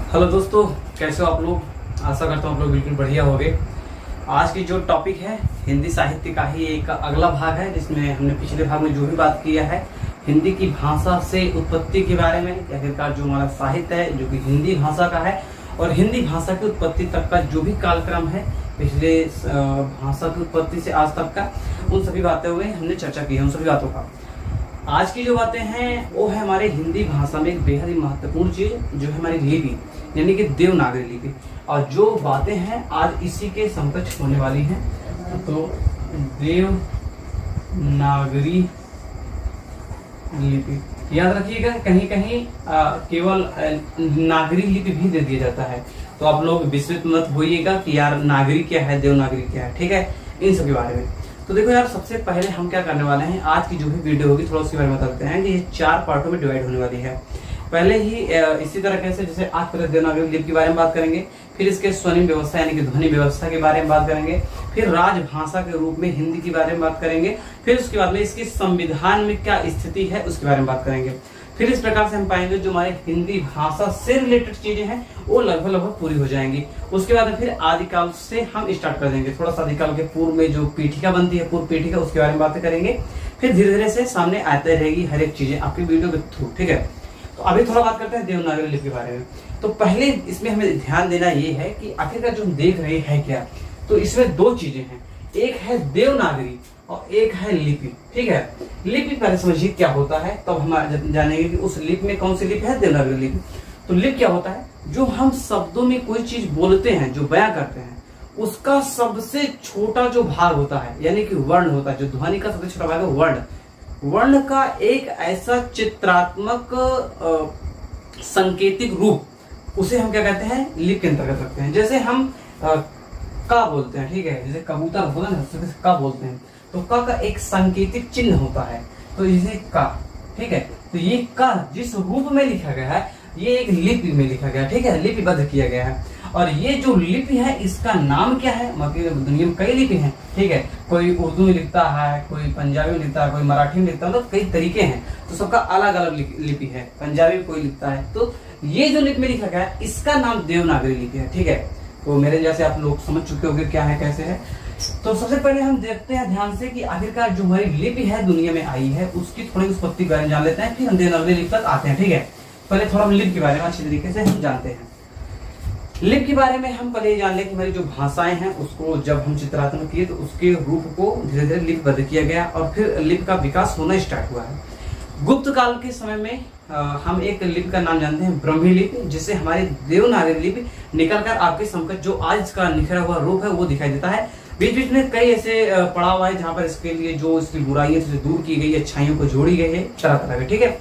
Hello दोस्तों, कैसे हो आप लोग। आशा करता हूँ आप लोग बिल्कुल बढ़िया होंगे। आज की जो टॉपिक है हिंदी साहित्य का ही एक अगला भाग है, जिसमें हमने पिछले भाग में जो भी बात किया है हिंदी की भाषा से उत्पत्ति के बारे में, आखिरकार जो हमारा साहित्य है जो कि हिंदी भाषा का है और हिंदी भाषा की उत्पत्ति तक का जो भी कालक्रम है पिछले भाषा की उत्पत्ति से आज तक का, उन सभी बातें हुए हमने चर्चा की है उन सभी बातों का। आज की जो बातें हैं वो है हमारे हिंदी भाषा में एक बेहद ही महत्वपूर्ण चीज जो है हमारी लिपि, यानी कि देवनागरी लिपि। और जो बातें हैं आज इसी के समकक्ष होने वाली हैं। तो देवनागरी लिपि याद रखिएगा, कहीं कहीं केवल नागरी लिपि भी दे दिया जाता है, तो आप लोग विस्मित मत होइएगा कि यार नागरी क्या है, देवनागरी क्या है। ठीक है, इन सब के बारे में तो देखो यार, सबसे पहले हम क्या करने वाले हैं, आज की जो भी वीडियो होगी थोड़ा उसके बारे में बताते हैं कि ये 4 पार्टों में डिवाइड होने वाली है। पहले ही इसी तरह कैसे, जैसे आज पहले देवनागरी लिपि के बारे में बात करेंगे, फिर इसके स्वनिम व्यवस्था यानी कि ध्वनि व्यवस्था के बारे में बात करेंगे, फिर राजभाषा के रूप में हिंदी के बारे में बात करेंगे, फिर उसके बाद में इसकी संविधान में क्या स्थिति है उसके बारे में बात करेंगे। फिर इस प्रकार से हम पाएंगे जो हमारे हिंदी भाषा से रिलेटेड चीजें हैं वो लगभग पूरी हो जाएंगी। उसके बाद फिर आदिकाल से हम स्टार्ट कर देंगे, थोड़ा सा आदिकाल के पूर्व में जो पीठिका बनती है, पूर्व पीठिका, उसके बारे में बातें करेंगे। फिर धीरे धीरे से सामने आते रहेगी हर एक चीजें आपकी वीडियो के थ्रू। ठीक है, तो अभी थोड़ा बात करते हैं देवनागरी लिपि के बारे में। तो पहले इसमें हमें ध्यान देना ये है कि आखिरकार जो हम देख रहे हैं क्या, तो इसमें 2 चीजें हैं, एक है देवनागरी और एक है लिपि। ठीक है, लिपि पहले समझिए क्या होता है, तब हम जानेंगे कि उस लिपि में कौन सी लिपि है, देवनागरी लिपि। तो लिपि क्या होता है, जो हम शब्दों में कोई चीज बोलते हैं, जो बयां करते हैं, उसका सबसे छोटा जो भाग होता है यानी कि वर्ण होता है, जो ध्वनि का सबसे छोटा भाग है वर्ण, वर्ण का एक ऐसा चित्रात्मक सांकेतिक रूप, उसे हम क्या कहते हैं, लिपि के अंतर्गत रखते हैं। जैसे हम का बोलते हैं, ठीक है, जैसे कबूतर बोला ना, का बोलते हैं, तो का एक सांकेतिक चिन्ह होता है, तो इसे का। ठीक है, तो ये का जिस रूप में लिखा गया है ये एक लिपि में लिखा गया है। ठीक है, लिपिबद्ध किया गया है। और ये जो लिपि है इसका नाम क्या है, मतलब दुनिया में कई लिपि हैं। ठीक है, कोई उर्दू में लिखता है, कोई पंजाबी में लिखता है, कोई मराठी में लिखता है, मतलब कई तरीके हैं, तो सबका अलग अलग लिपि है। पंजाबी में कोई लिखता है, तो ये जो लिपि में लिखा गया है इसका नाम देवनागरी लिपि है। ठीक है, तो मेरे जैसे आप लोग समझ चुके होंगे क्या है कैसे है। तो सबसे पहले हम देखते हैं ध्यान से कि आखिरकार जो हमारी लिपि है दुनिया में आई है उसकी थोड़ी उत्पत्ति के बारे में जान लेते हैं, फिर हम देवनागरी लिपि तक आते हैं। ठीक है, पहले थोड़ा लिपि के बारे में अच्छी तरीके से हम जानते हैं। लिपि के बारे में हम पहले ये जान लें कि हमारी जो भाषाएं हैं उसको जब हम चित्रात्मक किए तो उसके रूप को धीरे धीरे लिपिबद्ध किया गया और फिर लिपि का विकास होना स्टार्ट हुआ है। गुप्त काल के समय में हम एक लिपि का नाम जानते हैं ब्राह्मी लिपि, जिससे हमारी देवनागरी लिपि निकलकर आपके समकक्ष जो आज का निखरा हुआ रूप है वो दिखाई देता है। बीच बीच में कई ऐसे पड़ाव आए जहां पर इसके लिए जो इसकी बुराइयां थी दूर की गई, अच्छाइयों को जोड़ी गई है तरह तरह के। ठीक है,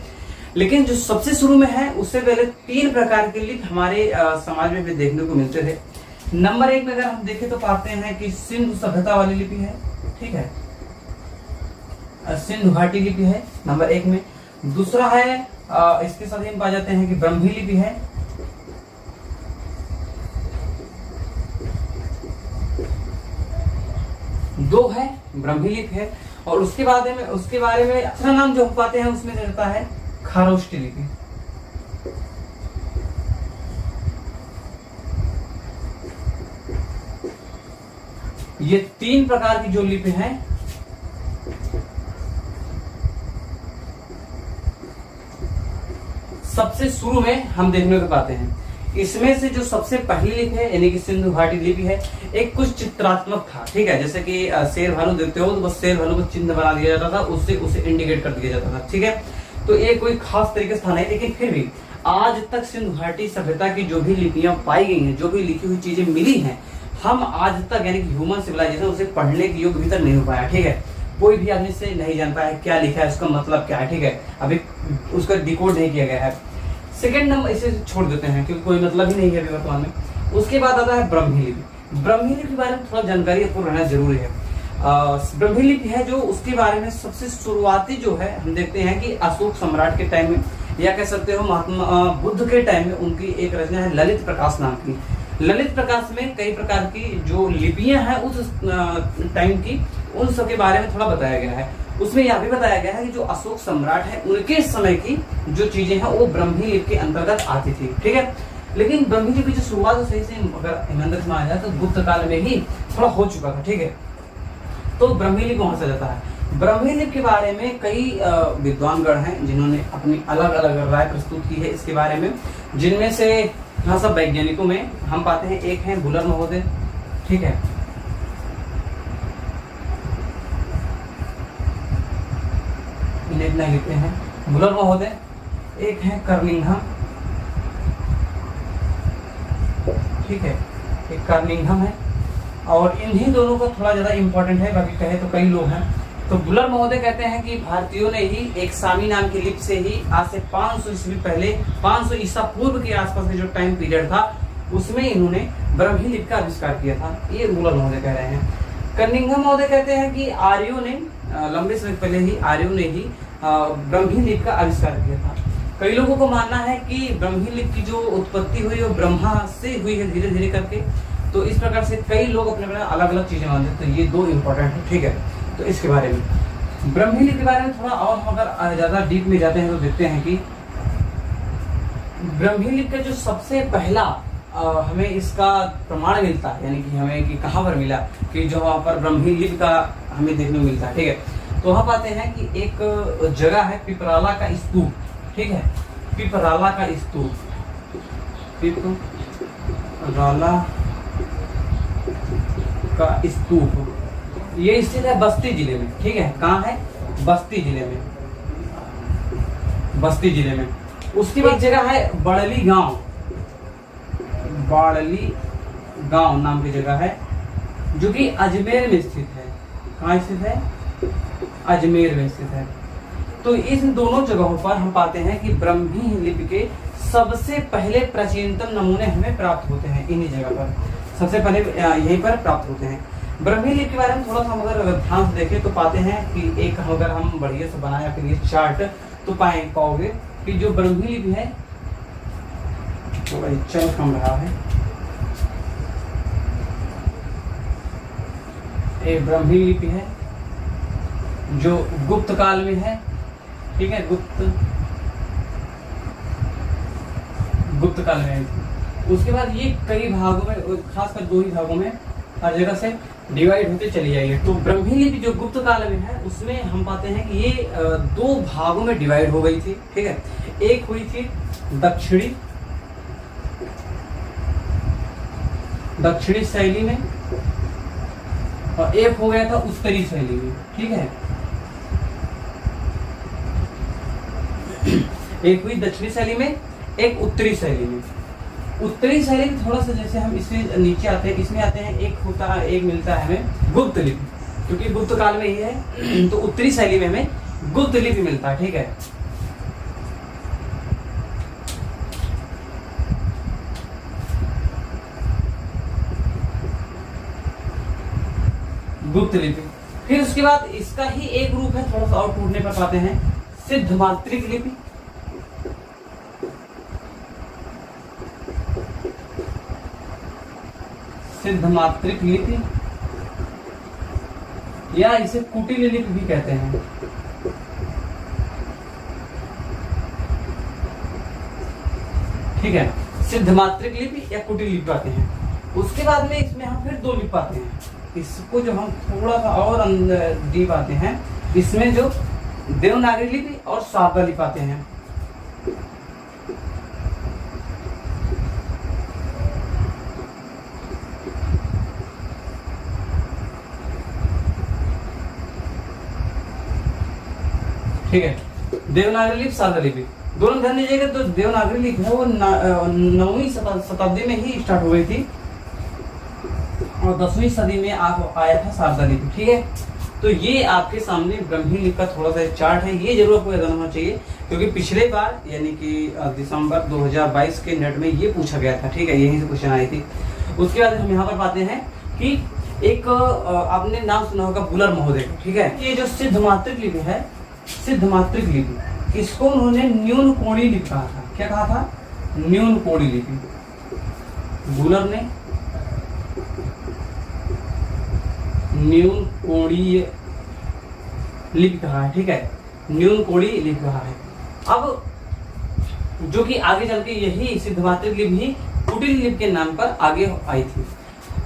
लेकिन जो सबसे शुरू में है उससे पहले 3 प्रकार के लिपि हमारे समाज में भी देखने को मिलते थे। नंबर 1 में अगर हम देखें तो पाते हैं कि सिंधु सभ्यता वाली लिपि है। ठीक है, सिंधु घाटी लिपि है नंबर 1 में। दूसरा है इसके साथ ही हम पा जाते हैं कि ब्राह्मी लिपि है। दो है ब्राह्मी लिपि है, और उसके बाद में उसके बारे में अच्छा नाम जो हम पाते हैं उसमें रहता है खारोष्ठी लिपि। ये 3 प्रकार की जो लिपि हैं सबसे शुरू में हम देखने को पाते हैं। इसमें से जो सबसे पहली लिपि है यानी कि सिंधु घाटी लिपि है, एक कुछ चित्रात्मक था। ठीक है, जैसे कि शेर भालू देखते हो तो बस शेर भालू को चिन्ह बना दिया जाता था, उससे उसे इंडिकेट कर दिया जाता था। ठीक है, तो ये कोई खास तरीके से था नहीं, लेकिन फिर भी आज तक सिंधु घाटी सभ्यता की जो भी लिपियां पाई गई हैं, जो भी लिखी हुई चीजें मिली हैं, हम आज तक यानी कि ह्यूमन सिविलाइजेशन उसे पढ़ने के योग भी तक नहीं हो पाया। ठीक है, कोई भी आदमी से नहीं जान पाया क्या लिखा है, उसका मतलब क्या है। ठीक है, अभी उसका डिकोड नहीं किया गया है। सेकेंड नंबर इसे छोड़ देते हैं क्योंकि कोई मतलब ही नहीं है अभी वर्तमान में। उसके बाद आता है ब्राह्मी लिपि। ब्राह्मी लिपि के बारे में थोड़ा जानकारी आपको रहना जरूरी है। ब्राह्मी लिपि है जो उसके बारे में सबसे शुरुआती जो है हम देखते हैं कि अशोक सम्राट के टाइम में, या कह सकते हो महात्मा बुद्ध के टाइम में उनकी एक रचना है ललित प्रकाश नाम की। ललित प्रकाश में कई प्रकार की जो लिपियां हैं उस टाइम की, उन सब के बारे में थोड़ा बताया गया है। उसमें यह भी बताया गया है कि जो अशोक सम्राट है उनके समय की जो चीजें हैं वो ब्राह्मी लिपि के अंतर्गत आती थी। ठीक है, लेकिन ब्रह्मी लिपि की जो शुरुआत सही से अगर ईमानदारी से माना जाए तो गुप्त काल में ही थोड़ा हो चुका था, ठीक है। तो ब्रह्मी लिपि वहां से जाता है। ब्रह्मी लिपि के बारे में कई विद्वानगण हैं जिन्होंने अपनी अलग अलग राय प्रस्तुत की है इसके बारे में, जिनमें से हाँ सब वैज्ञानिकों में हम पाते हैं, एक है बुलर महोदय, ठीक है, इन्हें इतना लिखते हैं बुलर महोदय, एक है कर्निंघम, ठीक है, एक कर्निंघम है, और इन्हीं दोनों का थोड़ा ज्यादा इंपॉर्टेंट है, बाकी कहे तो कई लोग हैं। तो बुलर महोदय कहते हैं कि भारतीयों ने ही एक सामी नाम की लिपि से ही आज से 500 ईस्वी पहले, 500 ईसा पूर्व के आसपास में जो टाइम पीरियड था उसमें इन्होंने ब्रह्मी लिपि का आविष्कार किया था, ये बुलर महोदय कह रहे हैं। कर्निंघम महोदय कहते हैं कि आर्यों ने लंबे समय पहले ही आर्यों ने ही ब्रह्मी लिपि का आविष्कार किया था। कई लोगों को मानना है कि ब्रह्मी लिपि की जो उत्पत्ति हुई वो ब्रह्मा से हुई है धीरे धीरे करके। तो इस प्रकार से कई लोग अपने अपने अलग अलग चीजें मानते हैं, तो ये दो इंपॉर्टेंट है, ठीक है। तो इसके बारे में ब्रह्मी लिपि के बारे में थोड़ा और हम अगर ज्यादा डीप में जाते हैं तो देखते हैं कि ब्रह्मी लिपि का जो सबसे पहला हमें इसका प्रमाण मिलता है, यानी कि हमें कि कहाँ पर मिला, कि जो वहाँ पर ब्रह्मी लिपि का हमें देखने को मिलता है, ठीक है। तो वहाँ पाते हैं कि एक जगह है पिपराला का स्तूप, ठीक है, पिपराला का स्तूप, पिपराला का स्तूप, ये स्थित है बस्ती जिले में, ठीक है। कहाँ है? बस्ती जिले में, बस्ती जिले में। उसकी एक जगह है बड़ली गांव, बाड़ली गांव नाम की जगह है, जो कि अजमेर में स्थित है। कहाँ स्थित है? अजमेर में स्थित है। तो इन दोनों जगहों पर हम पाते हैं कि ब्रह्मी लिपि के सबसे पहले प्राचीनतम नमूने हमें प्राप्त होते हैं, इन्हीं जगह पर सबसे पहले यहीं पर प्राप्त होते हैं। ब्रह्मी लिपि के बारे में थोड़ा सा अगर ध्यान से देखें तो पाते हैं कि एक अगर हम बढ़िया से बनाया फिर ये चार्ट तो पाओगे कि जो ब्रह्मी लिपि है थोड़ा चल कम रहा है, एक ब्रह्मी लिपि है जो गुप्त काल में है, ठीक है, गुप्त काल में। उसके बाद ये कई भागों में, खासकर दो ही भागों में हर जगह से डिवाइड होते चली जाएगी। तो ब्रह्मी लिपि जो गुप्त काल में है उसमें हम पाते हैं कि ये दो भागों में डिवाइड हो गई थी, ठीक है। एक हुई थी दक्षिणी शैली में और एक हो गया था उत्तरी शैली में, ठीक है। एक हुई दक्षिणी शैली में, एक उत्तरी शैली में। उत्तरी शैली में थोड़ा सा जैसे हम इसमें नीचे आते हैं, इसमें आते हैं, एक मिलता है हमें गुप्त लिपि, क्योंकि गुप्त काल में ही है। तो उत्तरी शैली में हमें गुप्त लिपि मिलता है, ठीक है। गुप्त लिपि। फिर उसके बाद इसका ही एक रूप है, थोड़ा सा और टूटने पर पाते हैं, सिद्ध मात्रिक लिपि। सिद्ध मात्रिक लिपि या इसे कुटिल लिपि भी कहते हैं। ठीक है, सिद्ध मात्रिक लिपि या कुटिल लिपि आते हैं। उसके बाद में इसमें हम फिर दो लिपि पाते हैं। इसको जो हम थोड़ा सा और अंदर डीप आते हैं, इसमें जो देवनागरी लिपि और शारदा लिपि आते हैं। ठीक है, देवनागरी लिपि, शारदा लिपि दोनों ध्यान दीजिएगा। तो देवनागरी लिपि है वो 9वीं शताब्दी में ही स्टार्ट हो गई थी और 10वीं सदी में आया था शारदा लिपि। ठीक है, तो ये आपके सामने ब्रह्मी लिपि का थोड़ा सा चार्ट है, ये जरूर आपको याद होना चाहिए, क्योंकि पिछले बार यानी कि दिसंबर 2022 के नेट में ये पूछा गया था। ठीक है, यहीं से क्वेश्चन आई थी। उसके बाद हम यहाँ पर पाते हैं कि एक आपने नाम सुना होगा बुलर महोदय। ठीक है, ये जो सिद्ध मात्रिक लिपि है, सिद्ध मात्रिक लिपि, इसको उन्होंने न्यून कोणीय लिपि कहा था। क्या कहा था? न्यून कोणीय लिपि। बुलर ने न्यून कोणीय लिपि कहा है। ठीक है, न्यून कोणीय लिपि कहा है। अब जो कि आगे चल के यही सिद्ध मात्रिक लिपि ही कुटिल लिपि के नाम पर आगे आई थी।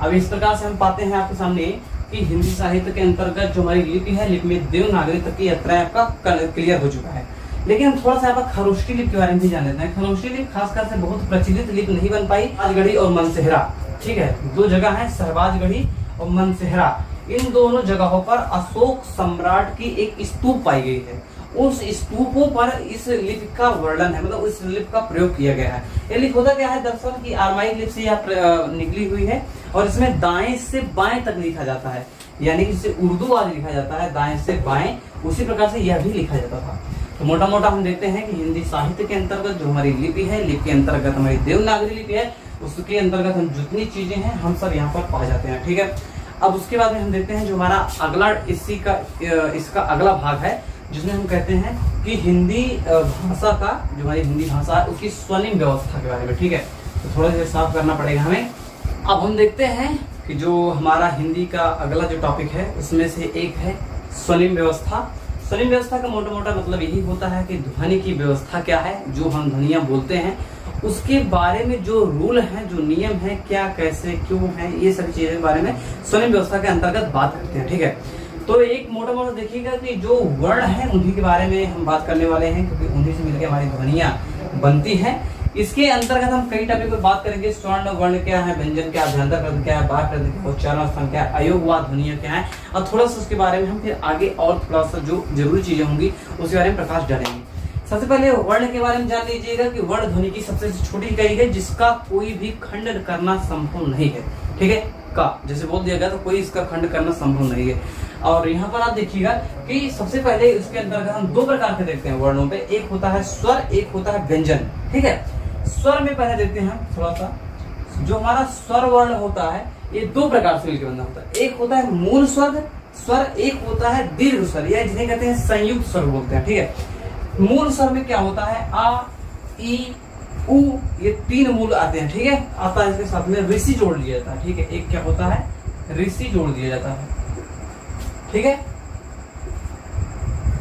अब इस प्रकार से हम पाते हैं आपके सामने कि हिंदी साहित्य के अंतर्गत जो हमारी लिपि है, लिपि में देवनागरी तक की यात्रा आपका क्लियर हो चुका है। लेकिन हम थोड़ा सा यहाँ खरोष्टी लिपि के बारे में भी जान लेते हैं। खरोष्टी लिपि खासकर से बहुत प्रचलित लिपि नहीं बन पाई। सहबाजगढ़ी और मनसेहरा, ठीक है, दो जगह है, सहबाजगढ़ी और मनसेहरा। इन दोनों जगहों पर अशोक सम्राट की एक स्तूप पाई गई है। उस स्तूपों पर इस लिपि का वर्णन है, मतलब इस लिपि का प्रयोग किया गया है। ये लिपि होता क्या है दरअसल कि आरमाई लिपि से यह निकली हुई है और इसमें दाएं से बाएं तक लिखा जाता है, यानी कि जिसे उर्दू आज लिखा जाता है दाएं से बाएं, उसी प्रकार से यह भी लिखा जाता था। तो मोटा मोटा हम देखते हैं कि हिंदी साहित्य के अंतर्गत जो हमारी लिपि है, लिपि के अंतर्गत हमारी देवनागरी लिपि है, उसके अंतर्गत हम जितनी चीजें हैं हम सब यहाँ पर पा जाते हैं, ठीक है। अब उसके बाद में हम देखते हैं जो हमारा अगला इसका अगला भाग है, जिसमें हम कहते हैं कि हिंदी भाषा का, जो हमारी हिंदी भाषा है उसकी स्वनिम व्यवस्था के बारे में, ठीक है। तो थोड़ा सा साफ करना पड़ेगा हमें। अब हम देखते हैं कि जो हमारा हिंदी का अगला जो टॉपिक है उसमें से एक है स्वनिम व्यवस्था। स्वनिम व्यवस्था का मोटा मोटा मतलब यही होता है कि ध्वनि की व्यवस्था क्या है, जो हम ध्वनियां बोलते हैं उसके बारे में जो रूल हैं, जो नियम हैं, क्या कैसे क्यों है, ये सभी चीजें के बारे में स्वनिम व्यवस्था के अंतर्गत बात करते हैं, ठीक है। तो एक मोटा मोटा देखिएगा कि जो वर्ण है उन्हीं के बारे में हम बात करने वाले हैं, क्योंकि उन्हीं से मिलकर हमारी ध्वनियां बनती हैं। इसके अंतर्गत हम कई टॉपिक पर बात करेंगे। स्वर्ण वर्ण क्या है, व्यंजन क्या है, अभ्यंतर कृत क्या है, बाह्य कृत क्या है, उच्चारण स्थान क्या है, अयोगवाद ध्वनियां क्या है, और थोड़ा सा उसके बारे में हम फिर आगे और थोड़ा सा जो जरूरी चीजें होंगी उसके बारे में प्रकाश डालेंगे। सबसे पहले वर्ण के बारे में जान लीजिएगा कि वर्ण ध्वनि की सबसे छोटी इकाई है जिसका कोई भी खंड करना संभव नहीं है, ठीक है। का जैसे बोल दिया गया तो कोई इसका खंड करना संभव नहीं है। और यहाँ पर आप देखिएगा कि सबसे पहले इसके अंतर्गत हम दो प्रकार के देखते हैं वर्णों पे, एक होता है स्वर, एक होता है व्यंजन, ठीक है। स्वर में पहले देखते हैं थोड़ा सा, जो हमारा स्वर वर्ण होता है ये दो प्रकार से मिलकर बना होता है। एक होता है मूल स्वर, एक होता है दीर्घ स्वर, या जिन्हें कहते हैं संयुक्त स्वर बोलते हैं, ठीक है। मूल स्वर में क्या होता है, आ, ई, उ, ये तीन मूल आते हैं, ठीक है। आता है इसके साथ में ऋषि जोड़ लिया जाता है, ठीक है। एक क्या होता है, ऋषि जोड़ दिया जाता है, ठीक है।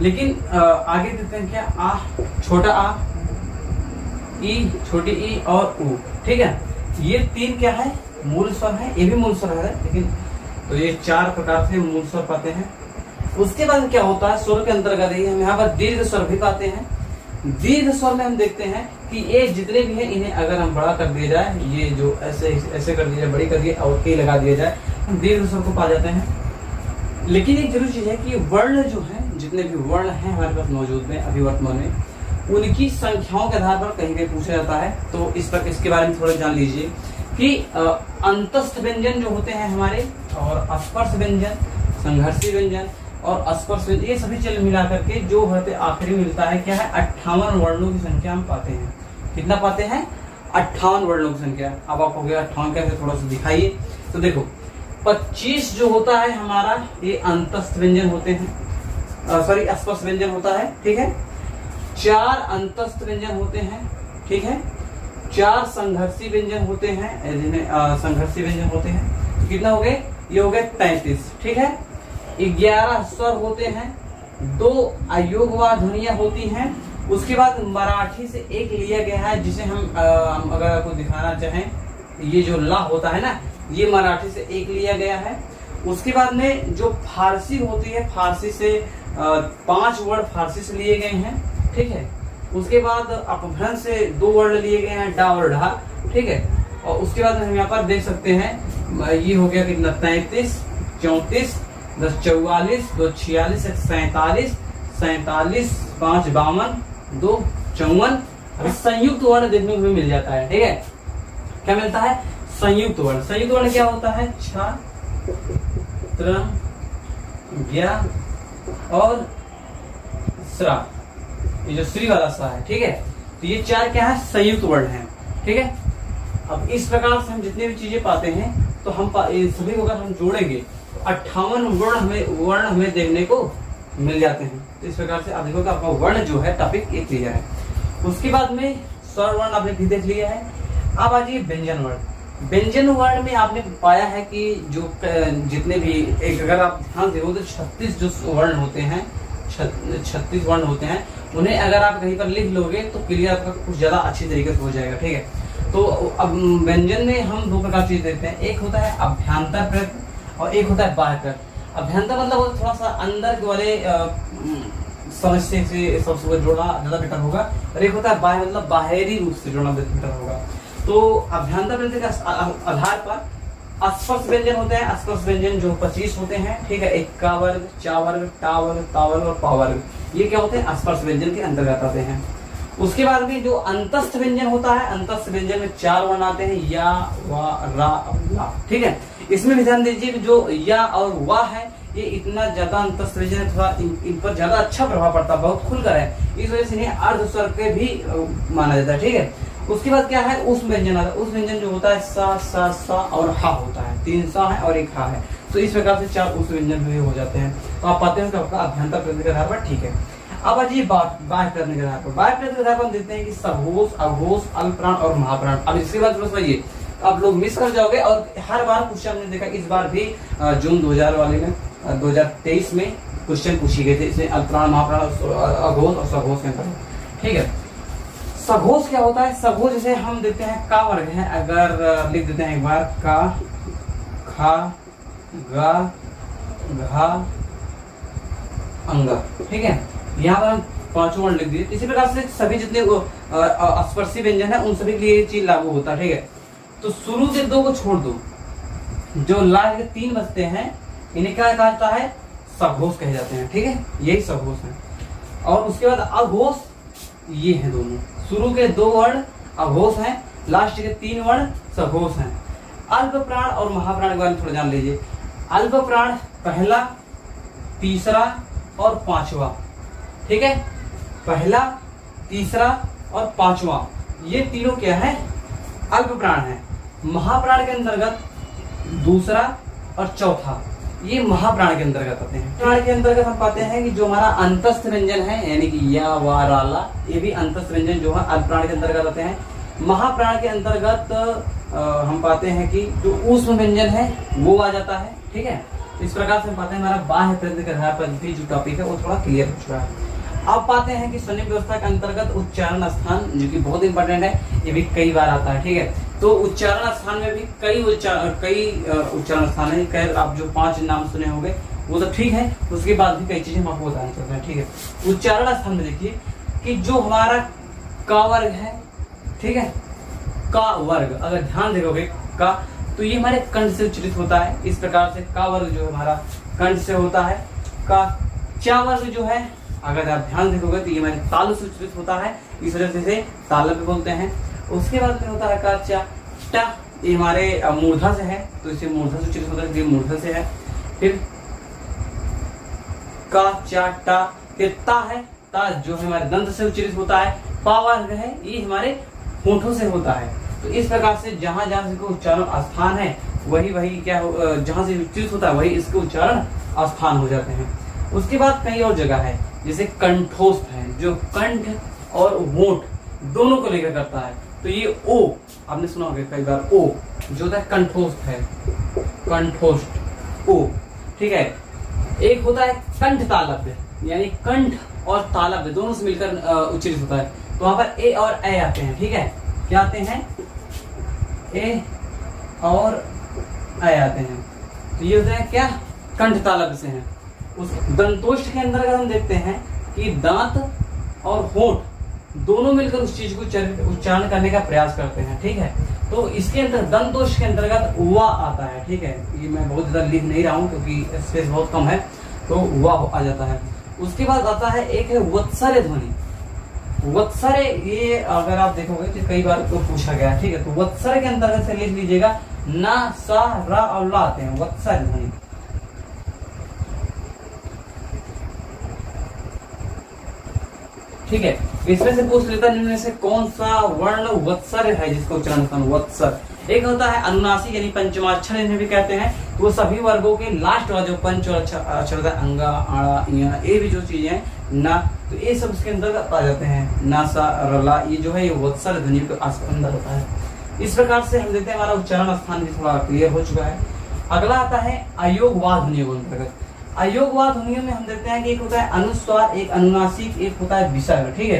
लेकिन आगे देखते हैं क्या, आ, छोटा आ, ई, छोटी ई और उ, ठीक है। ये तीन क्या है, मूल स्वर है, ये भी मूल स्वर है, लेकिन तो ये चार प्रकार से मूल स्वर पाते हैं। उसके बाद क्या होता है, स्वर के अंतर्गत ही हम यहाँ पर दीर्घ स्वर भी पाते हैं। दीर्घ स्वर में हम देखते हैं कि ये जितने भी हैं इन्हें अगर हम बड़ा कर दिया जाए, ये जो ऐसे ऐसे कर दिया जाए, बड़ी कर दिए और के लगा दिया जाए, हम दीर्घ स्वर को पा जाते हैं। लेकिन एक जरूरी चीज है कि वर्ण जो है, जितने भी वर्ण हैं हमारे पास मौजूद में अभी वर्तमान में, उनकी संख्याओं के आधार पर कहीं कहीं पूछा जाता है। तो इस पर इसके बारे में थोड़ा जान लीजिए कि अंतस्थ व्यंजन जो होते हैं हमारे, और स्पर्श व्यंजन, संघर्षी व्यंजन और स्पर्श व्यंजन, ये सभी चीज मिला करके जो होते आखिरी मिलता है क्या है, 58 वर्णों की संख्या हम पाते हैं। कितना पाते हैं, 58 वर्णों की संख्या। अब आप हो गया 58 कैसे, थोड़ा सा दिखाइए। तो देखो 25 जो होता है हमारा, ये अंतस्थ व्यंजन होते हैं, सॉरी स्पर्श व्यंजन होता है, ठीक है। 4 अंतस्थ व्यंजन होते हैं, ठीक है। 4 संघर्षी व्यंजन होते हैं, जिन्हें संघर्षी व्यंजन होते हैं। कितना हो गए, ये हो गए 33, ठीक है। 11 स्वर होते हैं, 2 अयोगवाद ध्वनियां होती हैं। उसके बाद मराठी से एक लिया गया है, जिसे हम अगर आपको दिखाना चाहें, ये जो ला होता है ना, ये मराठी से एक लिया गया है। उसके बाद में जो फारसी होती है, फारसी से 5 वर्ड फारसी से लिए गए हैं, ठीक है। उसके बाद अपभ्रंश से 2 वर्ड लिए गए हैं, डा और ढा, ठीक है। और उसके बाद हम यहाँ पर देख सकते हैं, ये हो गया कितना, 33, 34, 10 44, 2 46, 1 47, 47, 5 52, 2 54। संयुक्त वर्ण देखने को मिल जाता है, ठीक है। क्या मिलता है, संयुक्त वर्ण। संयुक्त वर्ण क्या होता है, छ, त्र, ज्ञ और स्रा, ये जो श्री वाला सा है, ठीक है। तो ये 4 क्या है, संयुक्त वर्ण है, ठीक है। अब इस प्रकार से हम जितने भी चीजें पाते हैं, तो हम सभी को अगर हम जोड़ेंगे तो 58 वर्ण हमें देखने को मिल जाते हैं। तो इस प्रकार से आप देखोगे आपका वर्ण जो है टॉपिक एक क्लियर है। उसके बाद में स्वर वर्ण आपने भी देख लिया है। अब आ जाइए व्यंजन वर्ण। व्यंजन वर्ण में आपने पाया है कि जो जितने भी, एक अगर आप ध्यान दें तो 36 जो वर्ण होते हैं, 36 वर्ण होते हैं, उन्हें अगर आप कहीं पर लिख लोगे तो क्लियर आपका कुछ ज्यादा अच्छी तरीके से हो जाएगा, ठीक है। तो अब व्यंजन में हम दो प्रकार चीज देखते हैं, एक होता है अभ्यंतर प्रयत्न और एक होता है बाह्य प्रयत्न। अभ्यंतर मतलब थोड़ा सा अंदर वाले समस्या से सबसे जोड़ना ज्यादा बेटर होगा, और एक होता है बाह्य मतलब बाहरी रूप से जोड़ना बेटर होगा। तो अभ्यंतर प्रयत्न के आधार पर स्पर्श व्यंजन होते हैं। स्पर्श व्यंजन जो 25 होते हैं, ठीक है, एक का वर्ग, चा वर्ग, टा वर्ग, ता वर्ग और पा वर्ग, ये क्या होते हैं, स्पर्श व्यंजन के अंतर्गत आते हैं। उसके बाद में जो अंतस्थ व्यंजन होता है, अंतस्थ व्यंजन में 4 वर्ण आते हैं, या, वा, रा, ला, ठीक है। इसमें भी ध्यान दीजिए जो या और वा है, ये इतना ज्यादा अंतस्थ व्यंजन है, थोड़ा इन पर ज्यादा अच्छा प्रभाव पड़ता है, बहुत खुलकर है, इस वजह से इन्हें अर्ध स्वर के भी माना जाता है, ठीक है। उसके बाद क्या है, उस व्यंजन आता है। उस व्यंजन जो होता है सा और हा होता है, 3 सा है और 1 हा है, तो इस प्रकार से 4 उस व्यंजन भी हो जाते हैं। तो आप पाते हैं आपका अभ्यंतर प्रयत्न के आधार पर, ठीक है। अब आज ये बाह्य प्रयत्न के आधार पर, बाह्य प्रयत्न के आधार पर हम देखते हैं कि सघोष, अघोष, अल्पप्राण और महाप्राण। अब इसके बाद समझिए, आप लोग मिस कर जाओगे, और हर बार क्वेश्चन हमने देखा, इस बार भी जून 2023 में क्वेश्चन पूछे गए थे, इसमें अल्पप्राण, महाप्राण, अघोष और सघोष के अंदर, ठीक है। सघोष क्या होता है, सघोष जैसे हम देखते हैं का वर्ग है, अगर लिख देते हैं एक बार, का, खा, गा, घा, अंग, ठीक है। यहाँ पर हम 5 वर्ण लिख दिए। इसी प्रकार से सभी जितने स्पर्शी व्यंजन है उन सभी के लिए ये चीज लागू होता है, ठीक है। तो शुरू के 2 को छोड़ दो, जो लास्ट के 3 बचते हैं, इन्हें क्या कहा जाता है, सघोष कहे जाते हैं, ठीक है, यही सघोष है। और उसके बाद अघोष, ये है दोनों, शुरू के 2 वर्ण अघोष हैं, लास्ट के 3 वर्ण सघोष हैं। अल्प प्राण और महाप्राण के बारे में थोड़ा जान लीजिए। अल्प प्राण पहला, तीसरा और 5वां, ठीक है, पहला, तीसरा और 5वां, ये तीनों क्या है, अल्प प्राण है। महाप्राण के अंतर्गत दूसरा और चौथा, ये महाप्राण के अंतर्गत आते हैं। प्राण के अंतर्गत हम पाते हैं कि जो हमारा अंतस्थ व्यंजन है, यानी कि या, वा, रा, ला, ये भी अंतस्थ व्यंजन जो है अल्पप्राण के अंतर्गत आते हैं। महाप्राण के अंतर्गत हम पाते हैं कि जो ऊष्म व्यंजन है वो आ जाता है, ठीक है। इस प्रकार से हम पाते हैं हमारा बाह्य प्रयत्न के आधार पर भी जो टॉपिक है वो थोड़ा क्लियर हो चुका है। अब पाते हैं कि स्वनिम व्यवस्था के अंतर्गत उच्चारण स्थान, जो कि बहुत इंपॉर्टेंट है, ये भी कई बार आता है, ठीक है। तो उच्चारण स्थान में भी कई उच्चारण स्थान है, कई आप जो 5 नाम सुने होंगे वो तो ठीक है, उसके बाद भी कई चीजें हम आपको बताना चाहते हैं, ठीक है। उच्चारण स्थान में देखिए कि जो हमारा का वर्ग है, ठीक है, का वर्ग अगर ध्यान देखोगे का, तो ये हमारे कंठ से उच्चरित होता है। इस प्रकार से का वर्ग जो हमारा कंठ से होता है। का चा वर्ग जो है, अगर आप ध्यान देखोगे तो ये हमारे तालु से उच्चरित होता है, इस वजह से इसे तालव्य बोलते हैं। उसके बाद में होता है का चा टा, ये हमारे मूर्धा से है, तो इसे मूर्धा से उच्चरित होता है, ये मूर्धा से है। फिर का चा टा, फिर ता है, ता जो हमारे दंत से उच्चरित होता है। पा वर्ग है, ये हमारे होठों से होता है। तो इस प्रकार से जहां जहां से उच्चारण स्थान है वही क्या जहां से उच्चरित होता है वही इसके उच्चारण स्थान हो जाते हैं। उसके बाद कई और जगह है, जैसे कंठोस्थ है, जो कंठ और होठ दोनों को लेकर करता है। तो ये ओ आपने सुना होगा कई बार, ओ जो होता है कंठोस्थ है, कंठोस्थ ओ, ठीक है। एक होता है कंठ तालव्य, यानी कंठ और तालव्य दोनों से मिलकर उच्चरित होता है। तो वहां पर ए और ए आते हैं, ठीक है, क्या आते हैं, ए और ए आते हैं। तो ये होते हैं क्या, कंठ तालव्य से हैं। उस दंतोष्ठ के अंदर अगर हम देखते हैं कि दांत और होठ दोनों मिलकर उस चीज को उच्चारण करने का प्रयास करते हैं, ठीक है। तो इसके अंदर दंतोष्ठ के अंतर्गत वा आता है, ठीक है। ये मैं बहुत ज्यादा लिख नहीं रहा हूँ क्योंकि स्पेस बहुत कम है, तो वा आ जाता है। उसके बाद आता है एक है वत्सरे ध्वनि। वत्सरे, ये अगर आप देखोगे तो कई बार तो पूछा गया है, ठीक है। तो वत्सरे के अंतर्गत से लिख लीजिएगा, ना, सा, रा और ला आते हैं, वत्सरे ध्वनि। ठीक है, इसमें से पूछ लेता है इनमें से कौन सा वर्ण वत्सर है जिसका उच्चारण स्थान वत्सर। एक होता है अनुनासिक यानी पंचमाक्षर इन्हें भी कहते हैं। तो वो सभी वर्गों के लास्ट वाला जो पंच और अक्षर होता है, अंगा, आड़ा, इया, ये भी जो चीजें हैं ना, तो ये सब उसके अंदर आ जाते हैं। ना, सा, रला, ये जो है ये वत्सर ध्वनि के अंदर होता है। इस प्रकार से हम देखते हैं हमारा उच्चारण स्थान भी थोड़ा क्लियर हो चुका है। अगला आता है अयोग वा ध्वनि के अंतर्गत। अयोगवाद ध्वनियों में हम देखते हैं कि एक होता है अनुस्वार, एक अनुनासिक, एक होता है विसर्ग। ठीक है,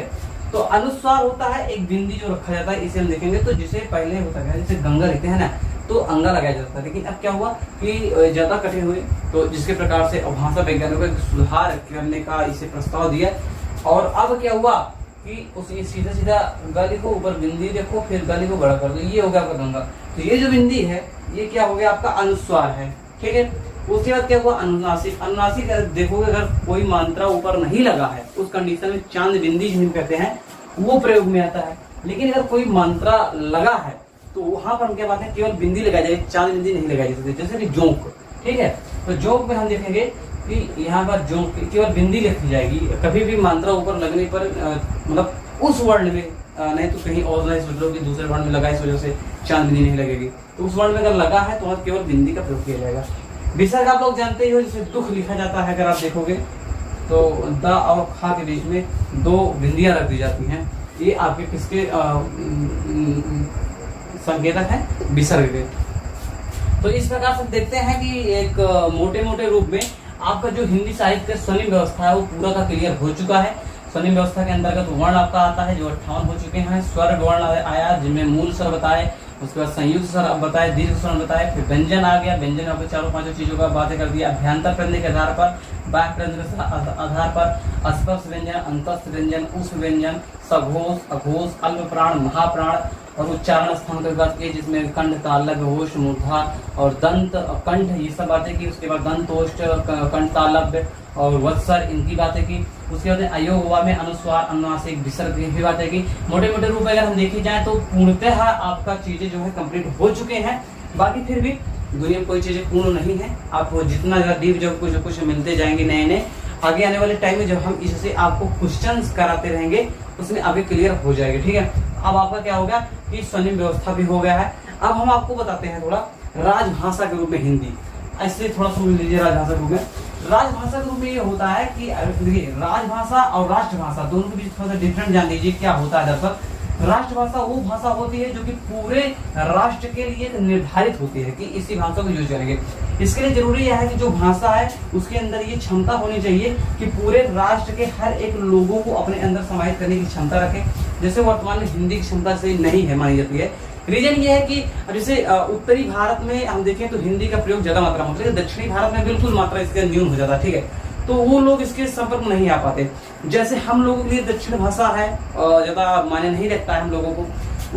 तो अनुस्वार होता है एक बिंदी जो रखा जाता है, इसे हम देखेंगे। तो जिसे पहले होता है जैसे गंगा लिखते हैं ना, तो अंगा लगाया जाता था, लेकिन अब क्या हुआ कि ज्यादा कठिन हुए, तो जिसके प्रकार से भाषा वैज्ञानिकों ने सुधार करने का इसे प्रस्ताव दिया। और अब क्या हुआ कि उसे सीधा सीधा गा लिखो, ऊपर बिंदी देखो, फिर गा लिखो, बड़ा कर दो, ये हो गया आपका गंगा। तो ये जो बिंदी है ये क्या हो गया आपका अनुस्वार है। ठीक है, उसके बाद क्या हुआ अनुनासिक। अनुनासिक देखोगे अगर कोई मात्रा ऊपर नहीं लगा है उस कंडीशन में चांद बिंदी जिन्हें कहते हैं वो प्रयोग में आता है। लेकिन अगर कोई मात्रा लगा है तो वहां पर हम क्या बात है केवल बिंदी लगाई जाएगी, चांद बिंदी नहीं लगाई जा सकती। जैसे कि जोंक, ठीक है, तो जोंक में हम देखेंगे कि यहाँ पर जोंक केवल बिंदी लिखी जाएगी, कभी भी मात्रा ऊपर लगने पर मतलब उस वर्ण में नहीं तो कहीं और नहीं सोच लो कि दूसरे वर्ण में लगा इस वजह से चांद बिंदी नहीं लगेगी, तो उस वर्ण में अगर लगा है तो वहां केवल बिंदी का प्रयोग किया जाएगा। विसर्ग आप लोग जानते ही हो, जैसे दुख लिखा जाता है, अगर आप देखोगे तो द और खा के बीच में दो बिंदियां रख दी जाती हैं। ये आपके किसके संकेतक है विसर्ग के। तो इस प्रकार से देखते हैं कि एक मोटे मोटे रूप में आपका जो हिंदी साहित्य का स्वनिम व्यवस्था है वो पूरा का क्लियर हो चुका है। स्वनिम व्यवस्था के अंतर्गत वर्ण आपका आता है जो 58 हो चुके हैं। स्वर वर्ण आया जिनमें मूल स्वर बताए, उसके बाद संयुक्त स्वर बताए, दीर्घ स्वर बताए, फिर व्यंजन आ गया। व्यंजन आपको चारों पांचों चीजों का बातें कर दिया। अभ्यंतर प्रश्न के आधार पर, वाक्य प्रश्न के आधार पर स्पर्श व्यंजन, अंतस्थ व्यंजन, उष्म व्यंजन, सघोष, अघोष, अल्प प्राण, महाप्राण और उच्चारण स्थान की बात की जिसमें कंठ, तालव्य, होश, मूर्धा और दंत, कंठ, ये सब बातें की। उसके बाद दंत, ओष्ठ, कंठ, तालव्य और वत्सर, इनकी बातें की। उसके बाद अयोग हुआ में अनुस्वार, अनुनासिक, विसर्ग की भी बातें की। मोटे मोटे रूप में अगर हम देखे जाए तो पूर्णतः आपका चीजें जो है कंप्लीट हो चुके हैं। बाकी फिर भी दुनिया में कोई चीजें पूर्ण नहीं है। आप जितना डीप जब कुछ मिलते जाएंगे नए नए, आगे आने वाले टाइम में जब हम इससे आपको क्वेश्चंस कराते रहेंगे उसमें आगे क्लियर हो जाएगा। ठीक है, अब आपका क्या होगा कि स्वनिम व्यवस्था भी हो गया है। अब हम आपको बताते हैं थोड़ा राजभाषा के रूप में हिंदी, ऐसे थोड़ा समझ लीजिए। राजभाषा के रूप में, राजभाषा के रूप में ये होता है कि देखिए राजभाषा और राष्ट्रभाषा दोनों के बीच थोड़ा सा डिफरेंट जान लीजिए क्या होता है। दरअसल राष्ट्रभाषा वो भाषा होती है जो कि पूरे राष्ट्र के लिए निर्धारित होती है कि इसी भाषा को यूज करेंगे। इसके लिए जरूरी यह है कि जो भाषा है उसके अंदर ये क्षमता होनी चाहिए कि पूरे राष्ट्र के हर एक लोगों को अपने अंदर समाहित करने की क्षमता रखे। जैसे वर्तमान में हिंदी की क्षमता से नहीं है मानी जाती है। रीजन ये है कि जैसे उत्तरी भारत में हम देखें तो हिंदी का प्रयोग ज्यादा मात्रा में होता है, दक्षिणी भारत में बिल्कुल मात्रा इसका न्यून हो जाता है। ठीक है, तो वो लोग इसके संपर्क में नहीं आ पाते। जैसे हम लोगों के लिए दक्षिण भाषा है ज्यादा मायने नहीं रखता है हम लोगों को,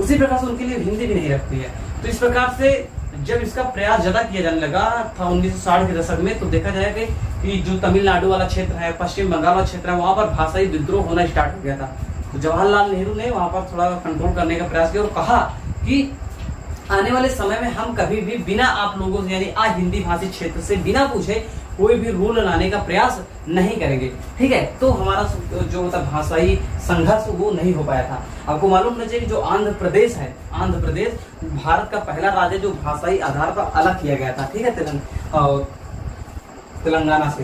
उसी प्रकार से उनके लिए हिंदी भी नहीं रखती है। तो इस प्रकार से जब इसका प्रयास ज्यादा किया जाने लगा था 1960 के दशक में, तो देखा जाएगा कि जो तमिलनाडु वाला क्षेत्र है, पश्चिम बंगाल वाला क्षेत्र है, वहां पर भाषाई विद्रोह होना स्टार्ट हो गया था। तो जवाहरलाल नेहरू ने वहां पर थोड़ा कंट्रोल करने का प्रयास किया और कहा कि आने वाले समय में हम कभी भी बिना आप लोगों से यानी हिंदी भाषी क्षेत्र से बिना पूछे कोई भी रूल लाने का प्रयास नहीं करेंगे। ठीक है, तो हमारा जो मतलब भाषाई संघर्ष वो नहीं हो पाया था। आपको मालूम होना चाहिए कि जो आंध्र प्रदेश है, आंध्र प्रदेश भारत का पहला राज्य जो भाषाई आधार पर अलग किया गया था। ठीक है, तेलंगाना से।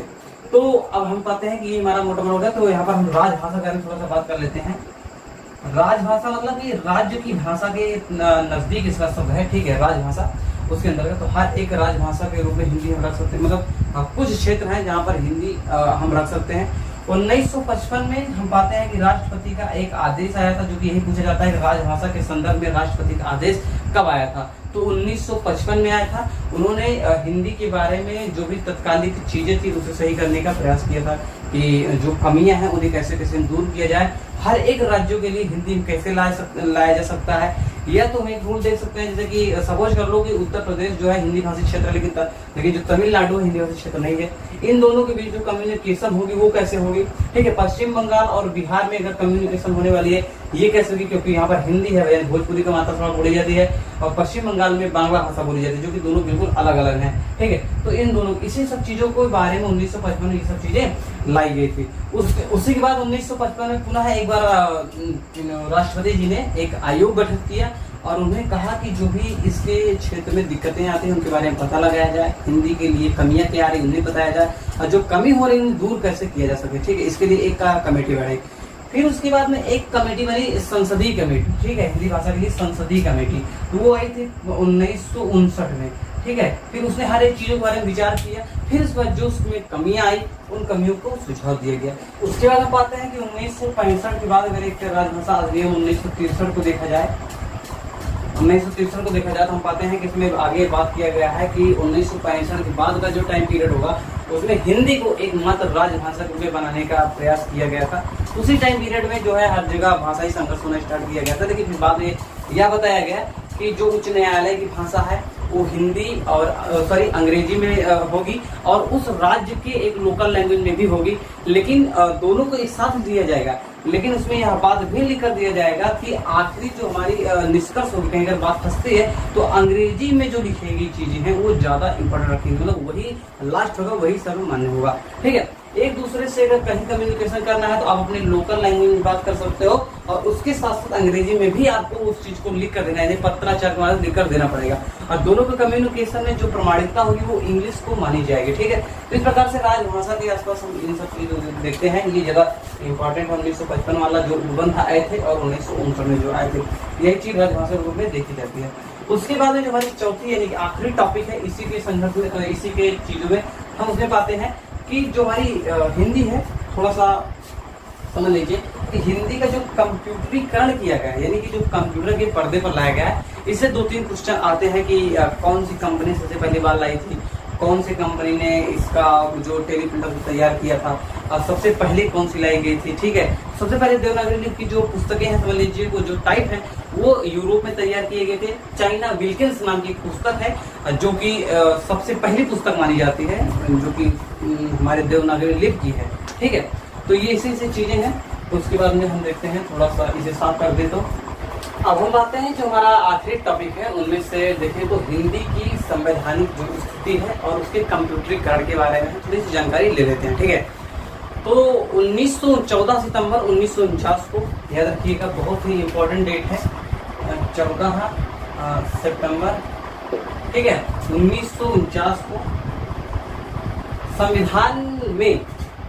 तो अब हम पाते हैं कि ये हमारा मोटा मोटा हो गया। तो यहाँ पर हम राजभाषा के बारे में थोड़ा सा बात कर लेते हैं। राजभाषा मतलब कि राज्य की भाषा के नजदीक इसका शब्द है। ठीक है, राजभाषा उसके अंतर्गत तो हर एक राजभाषा के रूप में हिंदी हम रख सकते हैं। मतलब कुछ क्षेत्र हैं जहाँ पर हिंदी हम रख सकते हैं। 1955 में हम पाते हैं कि राष्ट्रपति का एक आदेश आया था, जो कि यही पूछा जाता है कि राजभाषा के संदर्भ में राष्ट्रपति का आदेश कब आया था। तो 1955 में आया था। उन्होंने हिंदी के बारे में जो भी तत्कालिक चीजें थी उसे सही करने का प्रयास किया था कि जो कमियां हैं उन्हें कैसे कैसे दूर किया जाए। हर एक राज्यों के लिए हिंदी कैसे लाया जा सकता है। या तो हम एक रूल देख सकते हैं, जैसे कि सपोज कर लो कि उत्तर प्रदेश जो है हिंदी भाषी क्षेत्र, लेकिन जो तमिलनाडु हिंदी भाषी क्षेत्र नहीं है। इन दोनों के बीच जो कम्युनिकेशन होगी वो कैसे होगी। ठीक है, पश्चिम बंगाल और बिहार में अगर कम्युनिकेशन होने वाली है ये कैसे होगी, क्योंकि यहाँ पर हिंदी है, भोजपुरी का मात्रा थोड़ा बोली जाती है, और पश्चिम बंगाल में बांग्ला भाषा बोली जाती है, जो कि दोनों बिल्कुल अलग अलग हैं। ठीक है, तो इन दोनों इसी सब चीजों के बारे में 1955 में ये सब चीजें लाई गई थी। उसी के बाद 1955 में पुनः एक बार राष्ट्रपति जी ने एक आयोग गठित किया और उन्हें कहा कि जो भी इसके क्षेत्र में दिक्कतें आती हैं उनके बारे में पता लगाया जाए, हिंदी के लिए कमियां क्या आ रही उन्हें बताया जाए, और जो कमी हो रही उन्हें दूर कैसे किया जा सके। ठीक है, इसके लिए एक कमेटी बढ़ी। फिर उसके बाद में एक कमेटी बनी संसदीय कमेटी। ठीक है, हिंदी भाषा के लिए संसदीय कमेटी, तो वो आई थी 1959 में। ठीक है। फिर उसने हर एक चीजों के बारे में विचार किया, फिर उसके बाद जो उसमें कमियां आई उन कमियों को सुझाव दिया गया। उसके बाद हम पाते हैं कि 1965 के बाद अगर एक राजभाषा अधिनियम 1963 को देखा जाए, 1963 को देखा जाए तो हम पाते हैं कि इसमें आगे बात किया गया है कि 1965 के बाद का जो टाइम पीरियड होगा उसमें हिंदी को एकमात्र राजभाषा के रूप में बनाने का प्रयास किया गया था। उसी टाइम पीरियड में जो है हर जगह भाषाई संघर्ष होना स्टार्ट किया गया था, लेकिन फिर बाद में यह बताया गया कि जो उच्च न्यायालय की भाषा है वो हिंदी और अंग्रेजी में होगी और उस राज्य के एक लोकल लैंग्वेज में भी होगी, लेकिन दोनों को एक साथ दिया जाएगा। लेकिन उसमें यह बात भी लिख कर दिया जाएगा कि आखिरी जो हमारी निष्कर्ष होगी, कहीं अगर बात फंसती है तो अंग्रेजी में जो लिखी गई चीजें हैं वो ज्यादा इंपॉर्टेंट रखेंगे, मतलब वही लास्ट होगा, वही सर्वमान्य होगा। ठीक है, एक दूसरे से अगर कहीं कम्युनिकेशन करना है तो आप अपने लोकल लैंग्वेज में बात कर सकते हो और उसके साथ साथ अंग्रेजी में भी आपको उस चीज को लिख कर देना है, पत्राचार के माध्यम लिख कर देना पड़ेगा और दोनों के कम्युनिकेशन में जो प्रमाणिकता होगी वो इंग्लिश को मानी जाएगी। ठीक है, तो इस प्रकार से राजभाषा के आसपास हम इन सब चीजों देखते हैं। ये जगह इंपॉर्टेंट 1955 वाला जो निबंध आए थे और 1959 में जो आए थे, यही चीज राजभाषा के रूप में देखी जाती है। उसके बाद में जो हमारी चौथी यानी आखिरी टॉपिक है इसी के संदर्भ में, इसी के चीजों में हम उसमें पाते हैं कि जो हमारी हिंदी है, थोड़ा सा समझ लीजिए कि हिंदी का जो कंप्यूटरीकरण किया गया है, यानी कि जो कंप्यूटर के पर्दे पर लाया गया है, इससे 2-3 क्वेश्चन आते हैं कि कौन सी कंपनी सबसे पहली बार लाई थी, कौन सी कंपनी ने इसका जो टेलीप्रिंटर तैयार किया था और सबसे पहले कौन सी लाई गई थी। ठीक है, सबसे पहले देवनागरी लिपि की जो पुस्तकें हैं, समझ लीजिए वो जो टाइप है वो यूरोप में तैयार किए गए थे। चाइना विल्किंस नाम की पुस्तक है जो कि सबसे पहली पुस्तक मानी जाती है जो कि हमारे देवनागरी लिपि की है। ठीक है, तो ये इसी चीजें हैं। तो उसके बाद में हम देखते हैं, थोड़ा सा इसे साफ कर दे तो अब हम बातें हैं जो हमारा आखिरी टॉपिक है उनमें से देखें तो हिंदी की संवैधानिक जो स्थिति है और उसके कंप्यूटरीकरण के बारे में थोड़ी सी जानकारी ले लेते हैं। ठीक है, तो 14 सितंबर 1949 को याद रखिएगा, बहुत ही इम्पोर्टेंट डेट है, 14 सितंबर, ठीक है, 1949 को संविधान में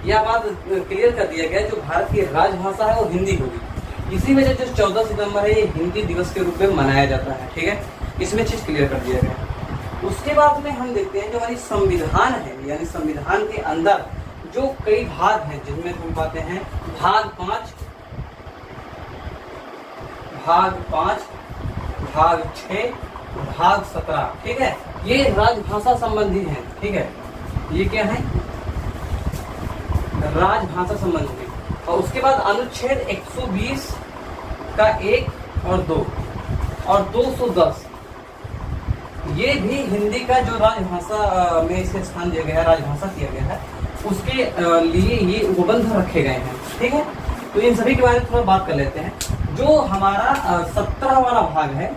यह बात क्लियर कर दिया गया जो भारत की राजभाषा है वो हिंदी होगी। इसी वजह से 14 सितंबर है ये हिंदी दिवस के रूप में मनाया जाता है। ठीक है, इसमें चीज क्लियर कर दिया गया। उसके बाद में हम देखते हैं जो हमारी संविधान है, यानी संविधान के अंदर जो कई भाग हैं जिनमें हम पाते हैं भाग 5, भाग 6, भाग 17। ठीक है, ये राजभाषा संबंधी है। ठीक है, ये क्या है, राजभाषा संबंधी। और उसके बाद अनुच्छेद 120 का 1 और 2 और 210, ये भी हिंदी का जो राजभाषा में इसे स्थान दिया गया है, राजभाषा किया गया है, उसके लिए ये उपबंध रखे गए हैं। ठीक है, तो इन सभी के बारे में थोड़ा बात कर लेते हैं। जो हमारा 17 वाला भाग है,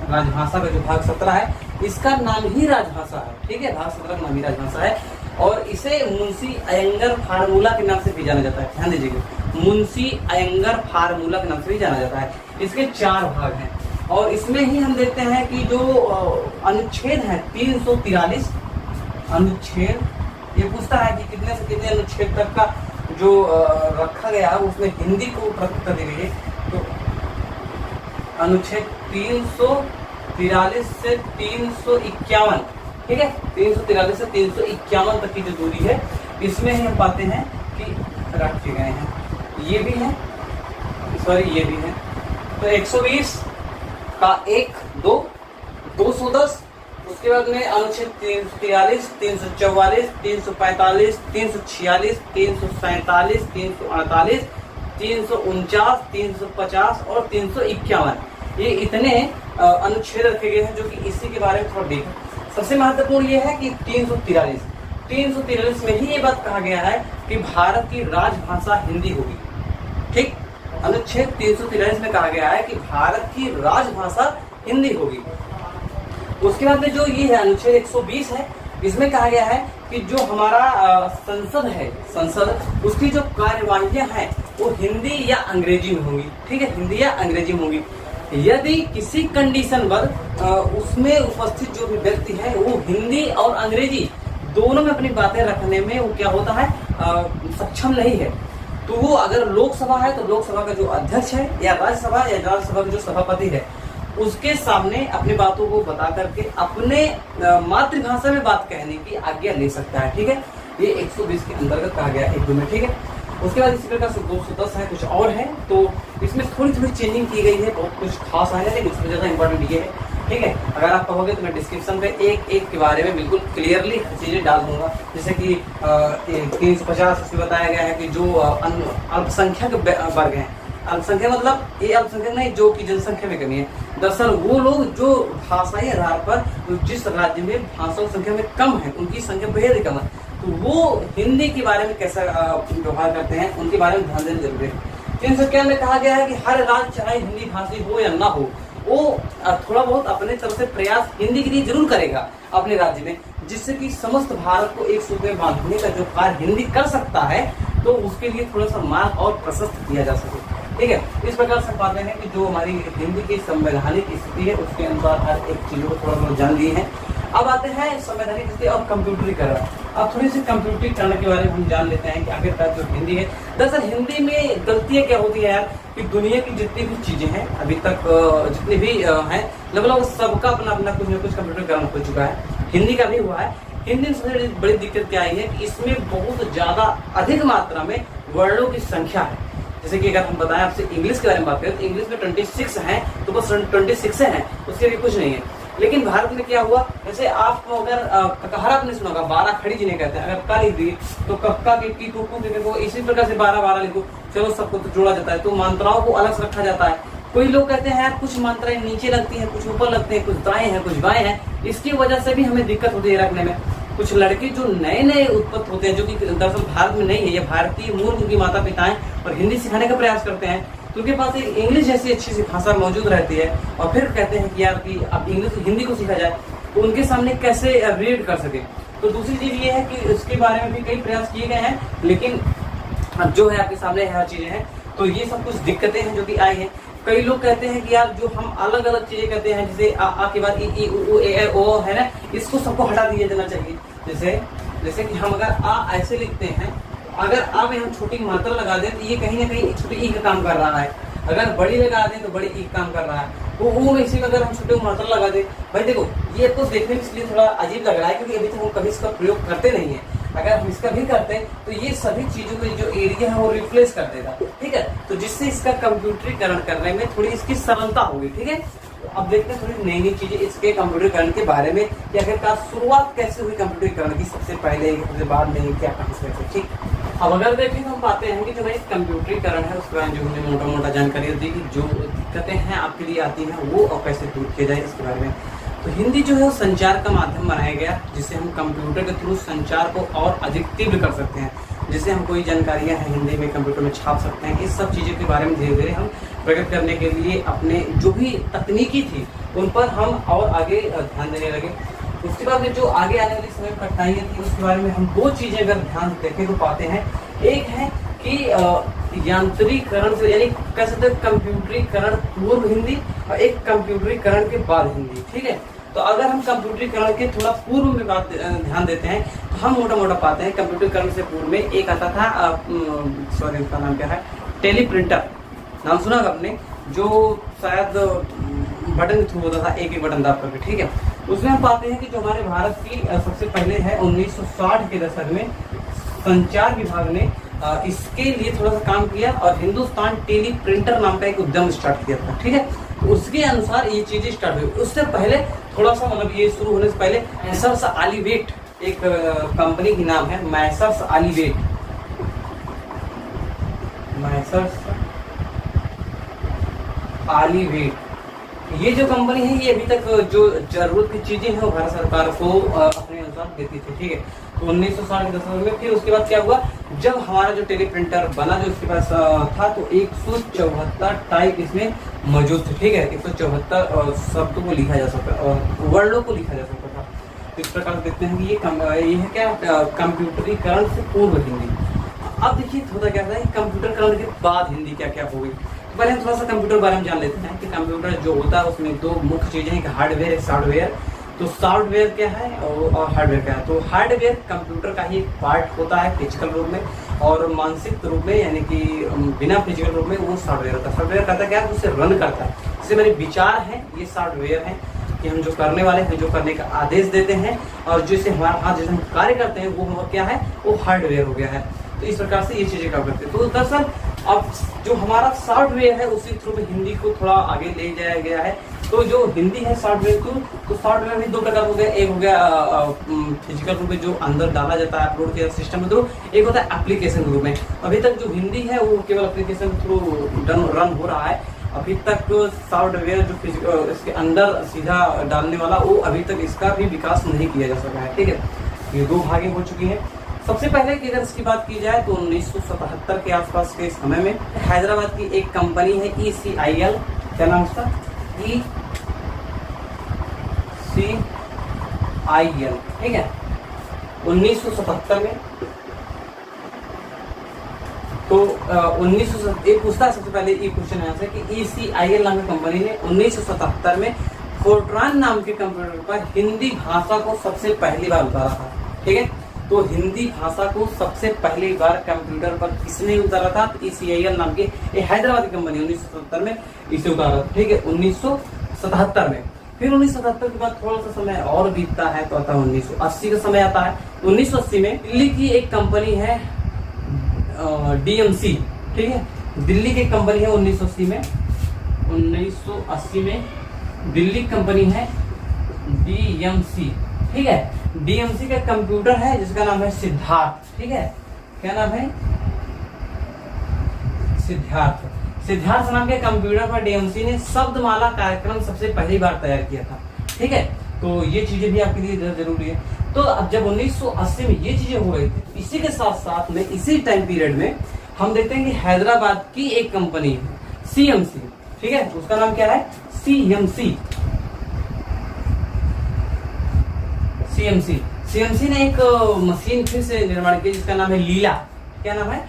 राजभाषा का जो भाग 17 है, इसका नाम ही राजभाषा है। ठीक है, भाग 17 का नाम ही राजभाषा है और इसे मुंशी अयंगर फार्मूला के नाम से भी जाना जाता है। ध्यान दीजिएगा, मुंशी अयंगर फार्मूला के नाम से भी जाना जाता है। इसके 4 भाग हैं और इसमें ही हम देखते हैं कि जो अनुच्छेद है 343 अनुच्छेद, ये पूछता है कि कितने से कितने अनुच्छेद तक का जो रखा गया है उसमें हिंदी को प्राथमिकता दी गई है। तो अनुच्छेद 343 से 351, ठीक है, 343 से 351 तक की जो दूरी है इसमें ही हम पाते हैं कि रखे गए हैं। ये भी है, सॉरी ये भी है। तो 120 का 1, 2, 210, उसके बाद में अनुच्छेद 343, 344, 345, 346, 347, 348, 349, 350 और 351, ये इतने अनुच्छेद रखे गए हैं जो कि इसी के बारे में थोड़ा देखें। सबसे महत्वपूर्ण ये है कि 343 में ही ये बात कहा गया है कि भारत की राजभाषा हिंदी होगी। ठीक, अनुच्छेद 343 में कहा गया है कि भारत की राजभाषा हिंदी होगी। उसके बाद में जो ये है अनुच्छेद 120 है, इसमें कहा गया है कि जो हमारा संसद है, संसद उसकी जो कार्यवाहियां हैं वो हिंदी या अंग्रेजी में होंगी। ठीक है, हिंदी या अंग्रेजी में होंगी। यदि किसी कंडीशन पर उसमें उपस्थित जो भी व्यक्ति है वो हिंदी और अंग्रेजी दोनों में अपनी बातें रखने में वो क्या होता है, सक्षम नहीं है, तो वो अगर लोकसभा है तो लोकसभा का जो अध्यक्ष है या राज्यसभा का जो सभापति है उसके सामने अपनी बातों को बता करके अपने मातृभाषा में बात कहने की आज्ञा ले सकता है। ठीक है, ये 120 के अंतर्गत कहा गया एक दो में। ठीक है, उसके बाद इसी प्रकार से 210 है, कुछ और है, तो इसमें थोड़ी थोड़ी चेंजिंग की गई है, बहुत कुछ खास है लेकिन उसमें ज़्यादा इंपॉर्टेंट ये है। ठीक है, अगर आप कहोगे तो मैं डिस्क्रिप्शन पे एक एक के बारे में बिल्कुल क्लियरली चीज़ें डाल दूंगा। जैसे कि 350 इसमें बताया गया है कि जो अल्पसंख्यक वर्ग हैं, अल्पसंख्यक मतलब ये अल्पसंख्यक नहीं जो कि जनसंख्या में कमी है, दरअसल वो लोग जो भाषाई आधार पर जिस राज्य में भाषा संख्या में कम है उनकी संख्या बेहद ही कम है, तो वो हिंदी के बारे में कैसा व्यवहार करते हैं उनके बारे में ध्यान देना जरूरी है। 351 में कहा गया है कि हर राज्य चाहे हिंदी भाषी हो या ना हो, वो थोड़ा बहुत अपने तरफ से प्रयास हिंदी के लिए जरूर करेगा अपने राज्य में, जिससे कि समस्त भारत को एक सूत्र में बांधने का जो कार्य हिंदी कर सकता है, तो उसके लिए थोड़ा सा मार्ग और प्रशस्त किया जा सके। ठीक है, इस प्रकार से पाते हैं कि जो हमारी हिंदी की संवैधानिक स्थिति है उसके अनुसार हर एक चीजों को थोड़ा थोड़ा जान लिए हैं। अब आते हैं संवैधानिक स्थिति और कंप्यूटरीकरण। अब थोड़ी सी कंप्यूटरीकरण के बारे में हम जान लेते हैं कि आखिरकार जो हिंदी है, दरअसल हिंदी में गलतियां क्या होती है यार, कि दुनिया की जितनी भी चीजें हैं अभी तक जितनी भी हैं लगभग सबका अपना अपना कुछ न कुछ कंप्यूटरीकरण हो चुका है, हिंदी का भी हुआ है। हिंदी में सबसे बड़ी दिक्कत क्या आई है कि इसमें बहुत ज्यादा अधिक मात्रा में वर्णों की संख्या है। जैसे कि अगर हम बताएं आपसे इंग्लिश के बारे में बात करें तो इंग्लिश में 26 हैं, तो बस 26 हैं, उसके लिए कुछ नहीं है। लेकिन भारत में क्या हुआ, जैसे आपको अगर ककहरा आपने सुना होगा, 12 खड़ी जिन्हें कहते हैं, अगर का लिख दिए तो कक्का की को इसी प्रकार से 12 लिखो, चलो सबको तो जोड़ा जाता है, तो मात्राओं को अलग से रखा जाता है। कोई लोग कहते हैं यार कुछ मात्राएं नीचे लगती हैं, कुछ ऊपर लगती हैं, कुछ दाएं हैं, कुछ बाएं हैं, इसकी वजह से भी हमें दिक्कत होती है रखने में। कुछ लड़के जो नए नए उत्पत्त होते हैं, जो कि दरअसल भारत में नहीं है, ये भारतीय मूल उनकी माता पिता हैं और हिंदी सिखाने का प्रयास करते हैं, तो उनके पास एक इंग्लिश जैसी अच्छी सी भाषा मौजूद रहती है, और फिर कहते हैं कि यार कि अब इंग्लिश हिंदी को सीखा जाए, तो उनके सामने कैसे रीड कर सके। तो दूसरी चीज ये है कि उसके बारे में भी कई प्रयास किए गए हैं, लेकिन अब जो है आपके सामने हर चीजें हैं, तो ये सब कुछ दिक्कतें हैं जो कि आई हैं। कई लोग कहते हैं कि यार जो हम अलग अलग चीजें कहते हैं, जैसे आ के बाद ई उ ए ओ है ना, इसको सबको हटा दिया जाना चाहिए। जैसे कि हम अगर आ ऐसे लिखते हैं, अगर आप यहाँ छोटी मात्रा लगा दें तो ये कहीं ना कहीं छोटी ई का काम कर रहा है, अगर बड़ी लगा दें तो बड़ी ई का काम कर रहा है, तो वो इसी में अगर हम छोटे मात्रा लगा दें, भाई देखो ये तो देखने में इसलिए थोड़ा अजीब लग रहा है क्योंकि अभी तक हम कभी इसका प्रयोग करते नहीं है। अगर हम इसका भी करते हैं तो ये सभी चीजों का जो एरिया है वो रिप्लेस कर देगा। ठीक है, तो जिससे इसका कंप्यूटरीकरण करने में थोड़ी इसकी सरलता होगी। ठीक है, अब देखते हैं थोड़ी नई नई चीजें इसके कंप्यूटरीकरण के बारे में, कि आखिरकार शुरुआत कैसे हुई कंप्यूटरीकरण की, सबसे पहले सबसे बाद में क्या कहां से। ठीक, अब अगर देखें तो हम पाते हैं कि जो भाई कंप्यूटरीकरण है उसके बारे में जो हमने मोटा मोटा जानकारी दी कि जो दिक्कतें हैं आपके लिए आती हैं वो और कैसे दूर किया जाए इसके बारे में। तो हिंदी जो है वो संचार का माध्यम बनाया गया, जिससे हम कंप्यूटर के थ्रू संचार को और अधिक तीव्र कर सकते हैं, जिससे हम कोई जानकारियां हैं हिंदी में कंप्यूटर में छाप सकते हैं। इस सब चीज़ों के बारे में धीरे धीरे हम प्रकट करने के लिए अपने जो भी तकनीकी थी उन पर हम और आगे ध्यान देने लगे। उसके बाद में जो आगे आने वाली समय कठिनाइयाँ थी उसके बारे में हम दो चीज़ें अगर ध्यान देखें तो पाते हैं। एक है कि यांत्रिकरण से, यानी कह सकते हैं कंप्यूटरीकरण पूर्व हिंदी, और एक कंप्यूटरीकरण के बाद हिंदी। ठीक है, तो अगर हम कंप्यूटरीकरण के थोड़ा पूर्व में बात ध्यान देते हैं तो हम मोटा मोटा पाते हैं कंप्यूटरीकरण से पूर्व में एक आता था, सॉरी उसका नाम क्या है, टेलीप्रिंटर, नाम सुना आपने, जो शायद बटन के थ्रू होता था, एक एक बटन दाब करके। ठीक है, उसमें हम पाते हैं कि जो हमारे भारत की सबसे पहले है 1960 के दशक में संचार विभाग ने इसके लिए थोड़ा सा काम किया और हिंदुस्तान टेली प्रिंटर नाम का एक उद्यम स्टार्ट किया था। ठीक है, उसके अनुसार ये चीजें स्टार्ट हुई। उससे पहले थोड़ा सा मतलब ये शुरू होने से पहले मैसर्स आलिवेट एक कंपनी की नाम है, मैसर्स आलिवेट, मैसर्स आलिवेट, ये जो कंपनी है ये अभी तक जो जरूरत की चीजें हैं वो भारत सरकार को अपने अनुसार देती थी। ठीक है, तो 1960 के दशक में फिर उसके बाद क्या हुआ, जब हमारा जो टेली प्रिंटर बना जो उसके पास था, तो 174 टाइप इसमें मौजूद थे। ठीक है, 174 शब्दों को लिखा जा सकता और वर्णों को लिखा जा सकता था। इस प्रकार देखते हैं कि ये है क्या, कंप्यूटरीकरण से पूर्व हिंदी। अब देखिए होता क्या था, कंप्यूटरकरण के बाद हिंदी क्या क्या हो गई। पहले हम थोड़ा सा कंप्यूटर बारे में जान लेते हैं कि कंप्यूटर जो होता है उसमें दो मुख्य चीजें हैं, हार्डवेयर, एक सॉफ्टवेयर। तो सॉफ्टवेयर क्या है और हार्डवेयर क्या है। तो हार्डवेयर कंप्यूटर का ही एक पार्ट होता है फिजिकल रूप में, और मानसिक रूप में यानी कि बिना फिजिकल रूप में वो सॉफ्टवेयर होता है। सॉफ्टवेयर करता क्या है, उसे रन करता है। जैसे मेरे विचार हैं, ये सॉफ्टवेयर है कि हम जो करने वाले हैं, जो करने का आदेश देते हैं, और जैसे हमारा हाथ जैसे हम कार्य करते हैं वो क्या है, वो हार्डवेयर हो गया है। तो इस प्रकार से ये चीजें काम करते हैं। तो दरअसल अब जो हमारा सॉफ्टवेयर है उसी थ्रू में हिंदी को थोड़ा आगे ले जाया गया है। तो जो हिंदी है सॉफ्टवेयर को, तो सॉफ्टवेयर भी दो प्रकार हो गया। एक हो गया फिजिकल रूप में जो अंदर डाला जाता है, अपलोड किया सिस्टम के थ्रू। एक होता है एप्लीकेशन रूप में। अभी तक जो हिंदी है वो केवल एप्लीकेशन थ्रू रन हो रहा है। अभी तक सॉफ्टवेयर जो इसके अंदर सीधा डालने वाला, वो अभी तक इसका भी विकास नहीं किया जा सका है। ठीक है, ये दो भागे हो चुकी हैं। सबसे पहले की अगर इसकी बात की जाए तो 1977 के आसपास के समय में हैदराबाद की एक कंपनी है ECIL, क्या नाम उसका, ECIL, ठीक है, 1977 में। तो 1977 पूछता है सबसे पहले ये क्वेश्चन यहाँ से कि ECIL नाम की कंपनी ने 1977 में फोर्ट्रान नाम के कंप्यूटर पर हिंदी भाषा को सबसे पहली बार उतारा था। ठीक है, तो हिंदी भाषा को सबसे पहली बार कंप्यूटर पर किसने उतारा था, तो ECIL नाम की ये हैदराबाद की कंपनी 1977 में इसे उतारा। ठीक है, 1977 में। फिर 1977 के बाद थोड़ा सा समय और बीतता है तो आता है 1980 का समय आता है। 1980 में दिल्ली की एक कंपनी है DMC, ठीक है, दिल्ली की कंपनी है 1980 में। 1980 में दिल्ली कंपनी है DMC, ठीक है। DMC का कंप्यूटर है जिसका नाम है सिद्धार्थ, ठीक है, क्या नाम है, सिद्धार्थ। सिद्धार्थ नाम के कंप्यूटर पर DMC ने शब्दमाला कार्यक्रम सबसे पहली बार तैयार किया था। ठीक है, तो ये चीजें भी आपके लिए जरूरी है। तो अब जब 1980 में ये चीजें हो रही थी, इसी के साथ साथ में इसी टाइम पीरियड में हम देखते हैं कि हैदराबाद की एक कंपनी है CMC, ठीक है, उसका नाम क्या है, CMC ने एक मशीन फिर से निर्माण किया जिसका नाम है लीला। क्या नाम है,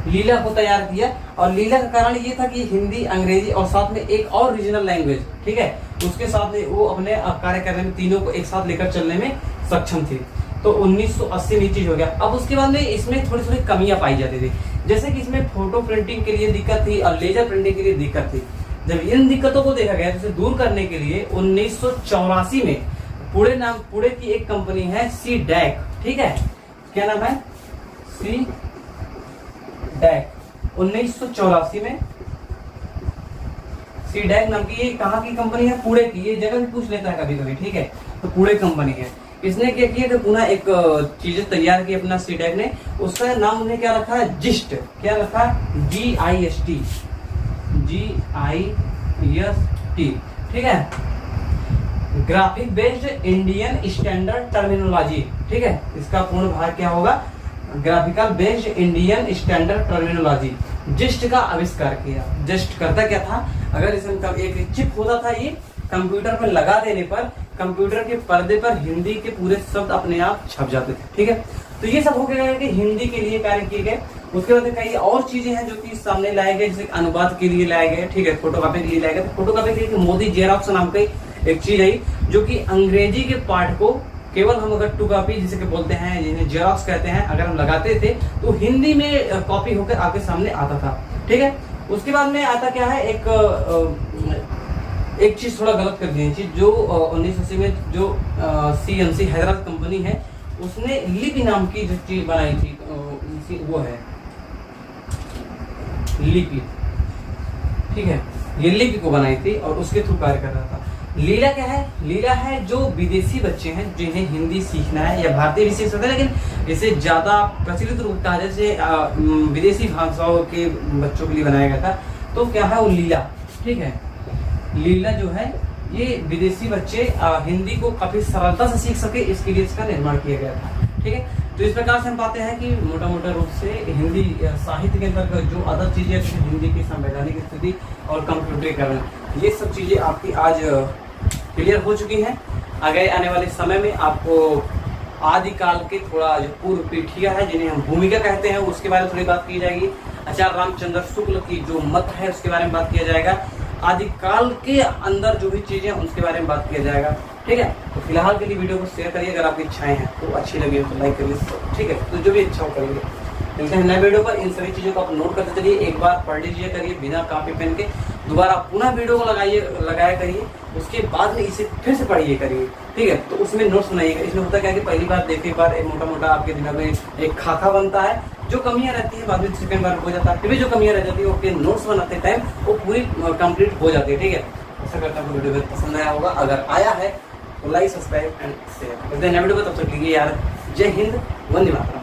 लीला को तैयार किया। और लीला का कारण ये था कि हिंदी, अंग्रेजी और साथ में एक और रीजनल लैंग्वेज, ठीक है, उसके साथ में वो अपने कार्य करने में तीनों को एक साथ लेकर चलने में सक्षम थी। तो 1980 में ये चीज हो गया। अब उसके बाद में इसमें थोड़ी थोड़ी कमियां पाई जाती थी, जैसे कि इसमें फोटो प्रिंटिंग के लिए दिक्कत थी और लेजर प्रिंटिंग के लिए दिक्कत थी। जब इन दिक्कतों को देखा गया तो इसे दूर करने के लिए 1984 में पुणे की एक कंपनी है CDAC, ठीक है, क्या नाम है, CDAC। 1984 में CDAC नाम की ये कहाँ की कंपनी है, पुणे की। ये जगह भी पूछ लेता है कभी कभी, ठीक है, तो पुणे कंपनी है। इसने क्या किया, तो पुनः एक चीज तैयार की अपना CDAC ने, उसका नाम उन्हें क्या रखा है, GIST, क्या रखा है, GIST, ठीक है, graphic based Indian standard terminology, ठीक है, इसका पूर्ण भाग क्या होगा, graphical based Indian standard terminology. Gist का आविष्कार किया। जिस्ट करता क्या था, अगर इसमें एक चिप होता था, ये कंप्यूटर पर लगा देने पर कंप्यूटर के पर्दे पर हिंदी के पूरे शब्द अपने आप छप जाते थे। ठीक है, तो ये सब हो गया कि हिंदी के लिए कार्य किए गए। उसके बाद कई और चीजें हैं जो कि सामने लाए गए, जैसे अनुवाद के लिए लाए गए, ठीक है, फोटोकॉपी के लिए लाए गए। तो फोटोकॉपी के लिए मोदी जेरॉक्स नाम की एक चीज आई, जो कि अंग्रेजी के पार्ट को केवल हम अगर टू कॉपी जिसे बोलते हैं, जिन्हें जेरॉक्स कहते हैं, अगर हम लगाते थे तो हिंदी में कॉपी होकर आपके सामने आता था। ठीक है, उसके बाद में आता क्या है, एक चीज थोड़ा गलत कर दी चीज, जो 1980 में जो CMC हैदराबाद कंपनी है, उसने लिपि नाम की जो चीज बनाई थी, वो है लिपि, ठीक है, ये लिपि को बनाई थी और उसके थ्रू कार्य कर रहा था। लीला क्या है, लीला है जो विदेशी बच्चे हैं जिन्हें हिंदी सीखना है, या भारतीय भी सीख सकते हैं, लेकिन इसे ज्यादा प्रचलित रूप का जैसे विदेशी भाषाओं के बच्चों के लिए बनाया गया था। तो क्या है वो लीला, ठीक है, लीला जो है ये विदेशी बच्चे हिंदी को काफी सरलता से सीख सके, इसके लिए इसका निर्माण किया गया था। ठीक है, तो इस प्रकार से हम पाते हैं कि मोटा मोटा रूप से हिंदी साहित्य के अंतर्गत जो अदर चीजें, हिंदी की संवैधानिक स्थिति और कंप्यूटरीकरण, ये सब चीजें आपकी आज क्लियर हो चुकी हैं। आगे आने वाले समय में आपको आदिकाल के थोड़ा जो पूर्व पीठिया है, जिन्हें हम भूमिका कहते हैं, उसके बारे में थोड़ी बात की जाएगी। आचार्य रामचंद्र शुक्ल की जो मत है उसके बारे में बात किया जाएगा। आदिकाल के अंदर जो भी चीजें उसके बारे में बात किया जाएगा। ठीक है, तो फिलहाल के लिए वीडियो को शेयर करिए, अगर आपकी इच्छाएं हैं तो अच्छी लगी हो तो लाइक करिए। ठीक है, तो जो भी इच्छा हो करिए। मिलते हैं नए वीडियो पर। इन सभी चीजों को आप नोट करते चलिए, एक बार पढ़ लीजिए करिए बिना कॉपी पेन के, दोबारा पुनः वीडियो को लगाया करिए, उसके बाद में इसे फिर से पढ़िए करिए। ठीक है, तो उसमें नोट्स बनाइएगा। इसमें होता क्या है कि पहली बार देखने बार एक मोटा मोटा आपके दिमाग में एक खाका बनता है, जो कमियां रहती है बाद में सेकंड बार हो जाता है, फिर भी जो कमियां रह जाती है वो आपके नोट्स बनाते टाइम वो पूरी कंप्लीट हो जाती है। ठीक है, ऐसा करता हूँ वीडियो पसंद आया होगा, अगर आया है तो like subscribe and share. Video को तब तक लीजिए यार, जय हिंद, वंदे मातरम।